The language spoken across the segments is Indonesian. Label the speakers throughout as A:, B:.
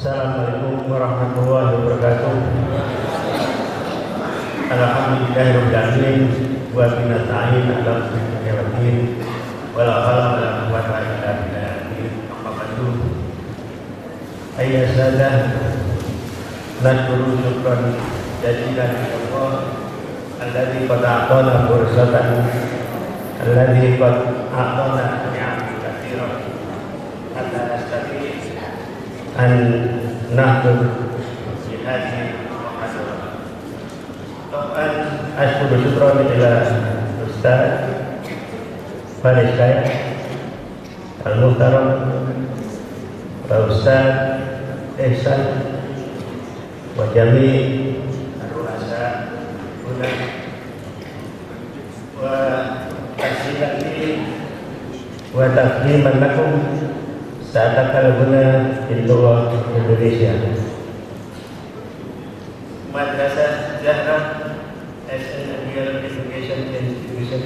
A: Assalamualaikum warahmatullahi wabarakatuh. Alhamdulillahirabbil alamin wa bihi nasta'in ala umuri din wala haula wala quwwata illa billah. Amma ba'du. Ayya sadah nashkuru syukran jazilan Allah alladzi qad a'tana fursatan alladzi qad a'tana ni'aman katsiran hatta nastati an nahdur fi hadhihi al-muhadharah. Taban ashkuru syukran ila Ustaz Faris saya Al-Muhtaram Ustaz Ihsan wa jami' ar-ru'asa huna wa tasilati wa taqdiman lakum sa'atakal guna Indullah Indonesia. Madrasah Zahrah as an Higher Education Institution.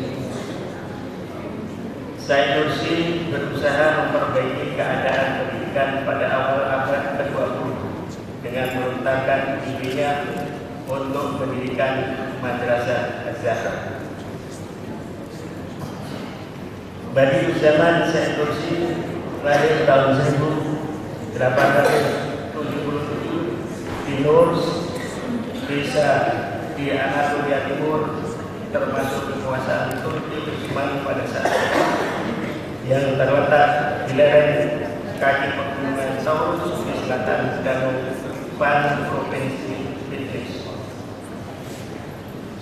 A: Saya Nursi berusaha memperbaiki keadaan pendidikan pada awal abad ke-20 dengan melontarkan idenya untuk pendidikan Madrasah Zahrah. Badi zaman Saya Nursi lahir tahun 1877 di Nurs, desa di Anatolia Timur, termasuk kekuasaan Turki Osmani pada saat itu, yang terletak di lereng kaki pegunungan Taurus di selatan Danau Van provinsi Idris.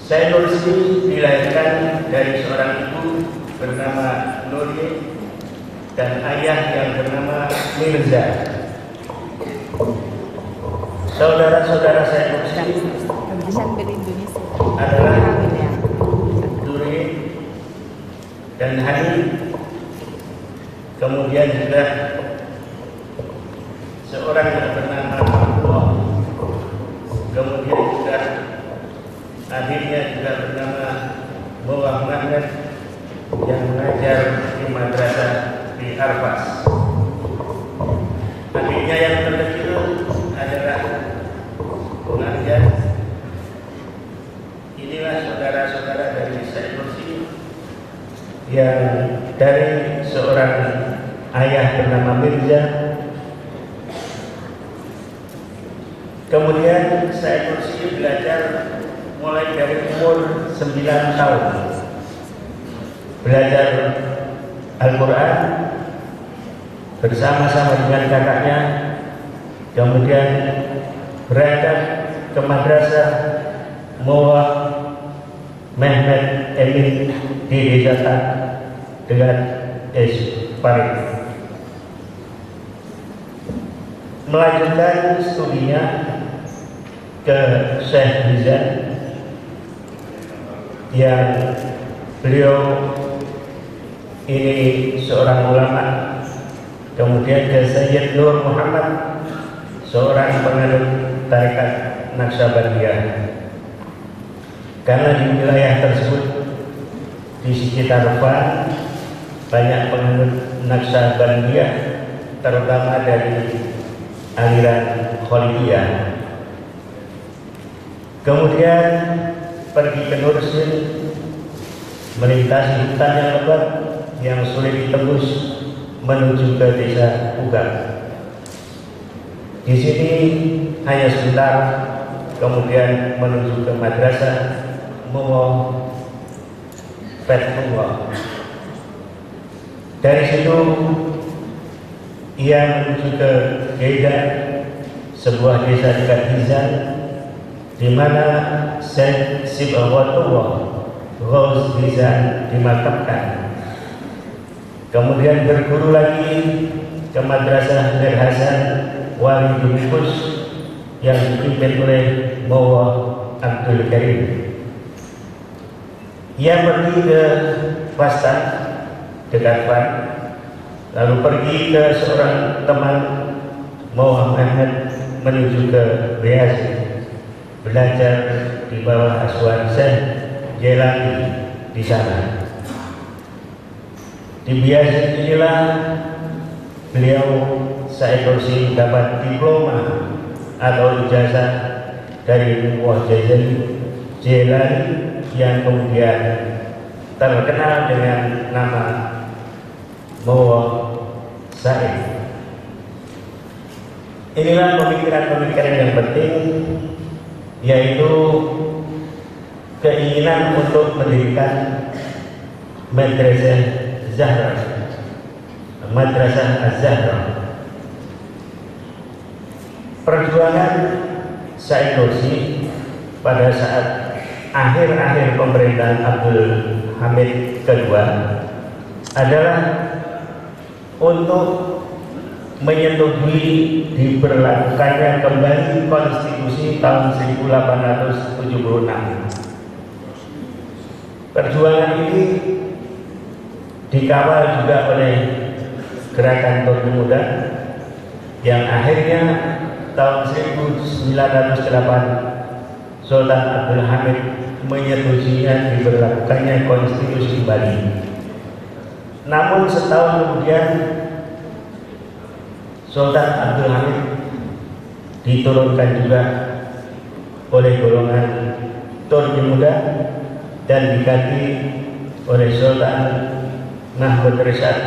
A: Saya Nursi dilahirkan dari seorang ibu bernama Nurie dan ayah yang bernama Mirza. Saudara-saudara saya Nursi adalah Duri dan Hani, kemudian juga seorang yang bernama Abdullah, kemudian juga adiknya juga bernama Mawah Mahmud yang mengajar di madrasah di Arfas. Adiknya yang terkecil adalah pengajar. Inilah saudara-saudara dari Saya Nursi yang dari seorang ayah bernama Mirza. Kemudian Saya Nursi belajar mulai dari umur 9 tahun. Belajar Al-Quran bersama-sama dengan kakaknya, kemudian berangkat ke madrasah Mawah Mehmet Emin di desa dengan Farid. Melanjutkan studinya ke Syekh Rizal yang beliau ini seorang ulama, kemudian ke Sayyid Nur Muhammad, seorang penganut tarekat Naqsabandiyah. Karena di wilayah tersebut di sekitar Van banyak penganut Naqsabandiyah, terutama dari aliran Khalidiyah. Kemudian pergi ke Nursin, melintasi hutan yang lebat yang sulit ditembus menuju ke desa Ugang. Di sini hanya sebentar, kemudian menuju ke madrasah Mawah Fatullah. Dari situ ia menuju ke Gaidan, sebuah desa dekat Hizan, di mana Syekh Sibawatullah Ghaus Hizan dimakamkan. Kemudian berguru lagi ke madrasah Nur Hasan Wali Dukus yang dipimpin oleh Mawah Abdul Karim. Ia pergi ke Fastan dekat Van, lalu pergi ke seorang teman Mawah Ahmad menuju ke Beazi, belajar di bawah asuhan Syekh Jelani di sana. Di Biasa inilah beliau Said Nursi dapat diploma atau ijazah dari Jailani yang kemudian terkenal dengan nama Muwa Said. Inilah pemikiran-pemikiran yang penting, yaitu keinginan untuk mendirikan Madrasah Zahra, Madrasah Az-Zahra. Perjuangan Said Nursi pada saat akhir-akhir pemerintahan Abdul Hamid kedua adalah untuk menyetujui diberlakukannya kembali konstitusi tahun 1876. Perjuangan ini dikawal juga oleh Gerakan Tokoh Muda yang akhirnya tahun 1908 Sultan Abdul Hamid menyetujuinya diberlakukannya konstitusi kembali. Namun setahun kemudian Sultan Abdul Hamid diturunkan juga oleh golongan Turki Muda dan diganti oleh Sultan Mahmud Reshad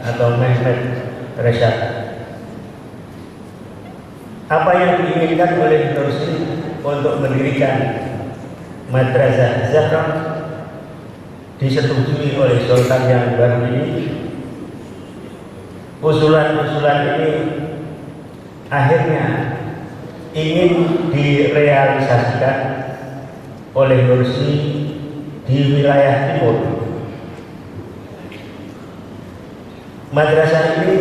A: atau Mehmed Reshad. Apa yang diinginkan oleh Nursi untuk mendirikan Madrasah Zahra disetujui oleh Sultan yang baru ini. Usulan-usulan ini akhirnya ingin direalisasikan oleh Nursi di wilayah timur. Madrasah ini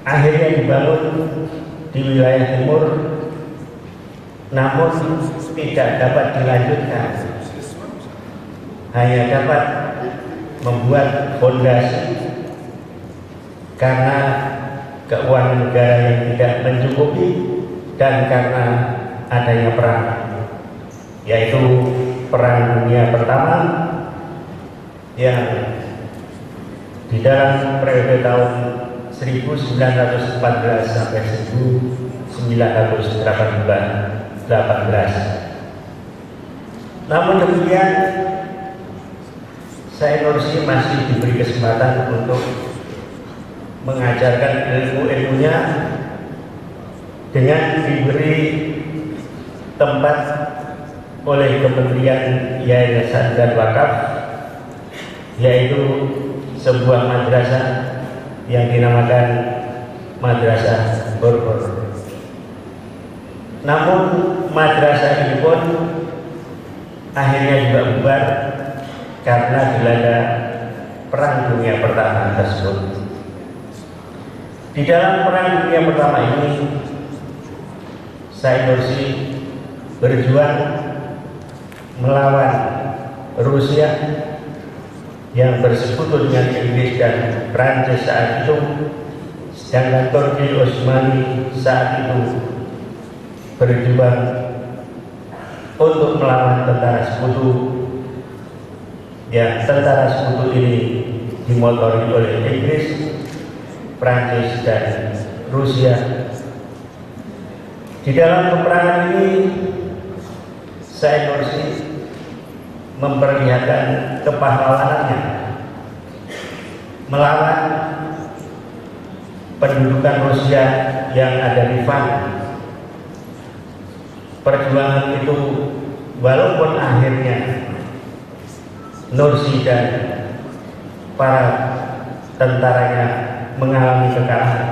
A: akhirnya dibangun di wilayah timur, namun tidak dapat dilanjutkan, hanya dapat membuat fondasi karena keuangan negara yang tidak mencukupi dan karena adanya perang, yaitu Perang Dunia Pertama yang di dalam periode tahun 1914 sampai 1918. Namun demikian, Said Nursi masih diberi kesempatan untuk mengajarkan ilmu-ilmunya dengan diberi tempat oleh Kementerian Yayasan dan Wakaf, yaitu sebuah madrasah yang dinamakan Madrasah Borbor. Namun madrasah ini pun akhirnya juga bubar karena dilanda Perang Dunia Pertama tersebut. Di dalam Perang Dunia Pertama ini, Said Nursi berjuang melawan Rusia yang bersekutu dengan Inggris dan Prancis saat itu, sedangkan Turki Utsmani saat itu berjuang untuk melawan tentara sekutu, yang tentara sekutu ini dimotori oleh Inggris, Prancis dan Rusia. Di dalam peperangan ini Said Nursi memperlihatkan kepahlawanannya melawan pendudukan Rusia yang ada di Van. Perjuangan itu walaupun akhirnya Nursi dan para tentaranya mengalami kekalahan,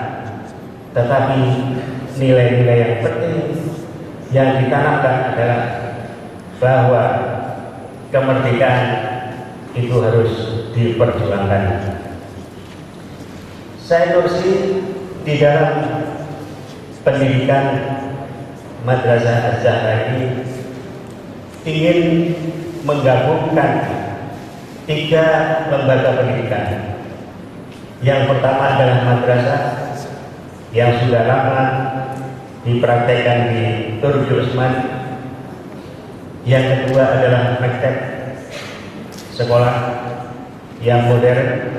A: tetapi nilai-nilai yang penting yang ditanamkan adalah bahwa kemerdekaan itu harus diperjuangkan. Said Nursi di dalam pendidikan Madrasah Az-Zahra ini ingin menggabungkan 3 lembaga pendidikan. Yang pertama adalah madrasah yang sudah lama dipraktekkan di Turki Utsmani. Yang kedua adalah mekteb, sekolah yang modern.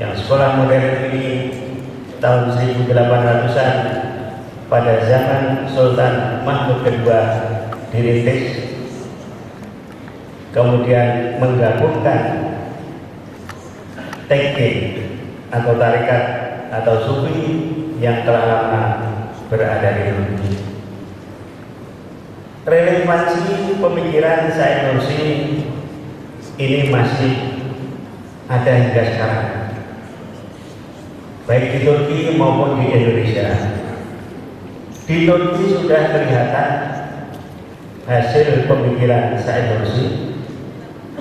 A: Yang sekolah modern ini tahun 1800-an pada zaman Sultan Mahmud II dirintis, kemudian menggabungkan TK atau tarekat atau sufi yang telah lama berada di Turki. Relevansi pemikiran Said Nursi ini masih ada hingga sekarang, baik di Turki maupun di Indonesia. Di Turki sudah kelihatan hasil pemikiran Said Nursi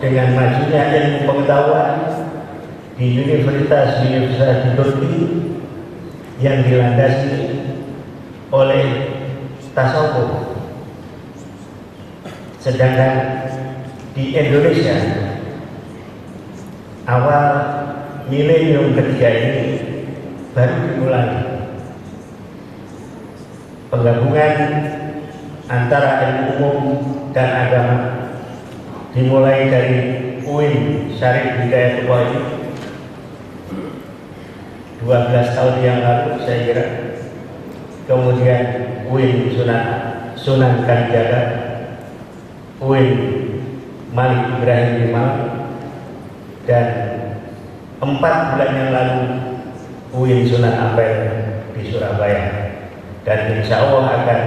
A: dengan majunya ilmu pengetahuan di universitas di Turki yang dilandasi oleh tasawuf. Sedangkan di Indonesia awal milenium ketiga ini baru dimulai penggabungan antara ilmu umum dan agama, dimulai dari UIN Syarif Hidayatullah ini 12 tahun yang lalu saya kira, kemudian UIN Sunan Kalijaga, UIN Malik Ibrahim Imam, dan 4 bulan yang lalu UIN Sunan Ampel di Surabaya, dan insya Allah akan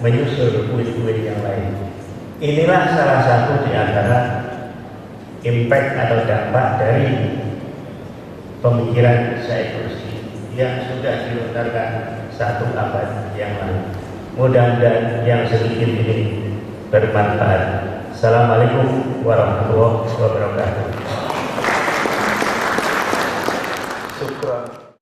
A: menyusul UIN yang lain. Inilah salah satu di antara impact atau dampak dari pemikiran Said Nursi yang sudah dilontarkan 1 abad yang lalu. Mudah-mudahan yang sedikit ini bermanfaat. Assalamualaikum warahmatullahi wabarakatuh. Syukran.